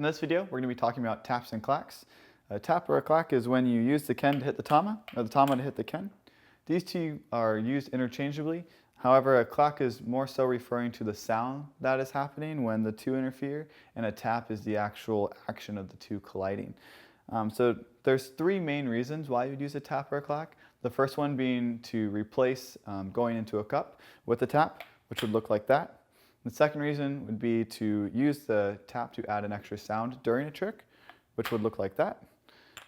In this video, we're going to be talking about taps and clacks. A tap or a clack is when you use the ken to hit the tama, or the tama to hit the ken. These two are used interchangeably. However, a clack is more so referring to the sound that is happening when the two interfere, and a tap is the actual action of the two colliding. So there's three main reasons why you'd use a tap or a clack. The first one being to replace going into a cup with a tap, which would look like that. The second reason would be to use the tap to add an extra sound during a trick, which would look like that.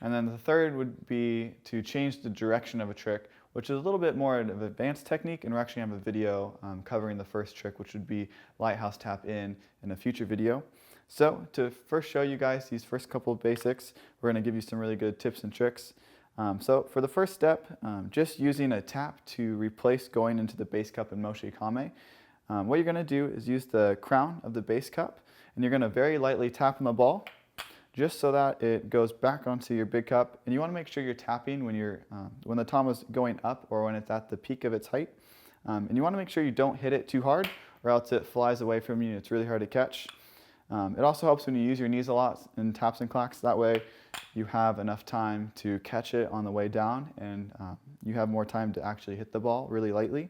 And then the third would be to change the direction of a trick, which is a little bit more of an advanced technique, and we're actually going to have a video covering the first trick, which would be lighthouse tap in a future video. So to first show you guys these first couple of basics, we're going to give you some really good tips and tricks. So for the first step, just using a tap to replace going into the bass cup in Moshe Kame. What you're going to do is use the crown of the bass cup, and you're going to very lightly tap on the ball just so that it goes back onto your big cup. And you want to make sure you're tapping when the tama's going up or when it's at the peak of its height. And you want to make sure you don't hit it too hard, or else it flies away from you and it's really hard to catch. It also helps when you use your knees a lot in taps and clacks. That way you have enough time to catch it on the way down, and you have more time to actually hit the ball really lightly.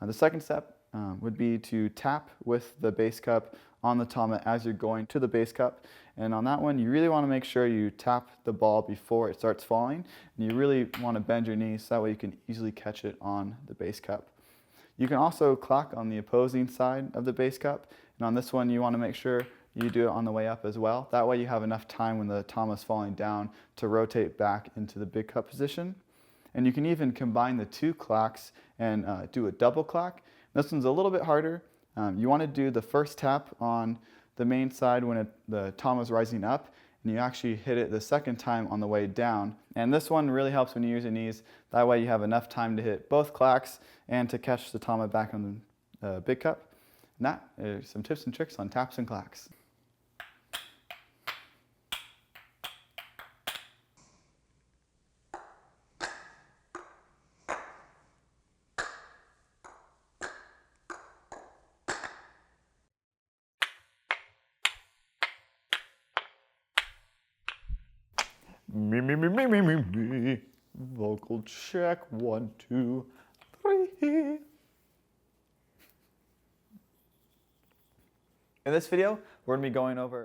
The second step would be to tap with the bass cup on the tama as you're going to the bass cup. And on that one, you really want to make sure you tap the ball before it starts falling. And you really want to bend your knees so that way you can easily catch it on the bass cup. You can also clack on the opposing side of the bass cup. And on this one, you want to make sure you do it on the way up as well. That way you have enough time when the tama is falling down to rotate back into the big cup position. And you can even combine the two clacks and do a double clack. This one's a little bit harder. You want to do the first tap on the main side when the tama's rising up, and you actually hit it the second time on the way down. And this one really helps when you use your knees. That way you have enough time to hit both clacks and to catch the tama back on the big cup. And that is some tips and tricks on taps and clacks. Me. Vocal check, 1, 2, 3. In this video, we're going to be going over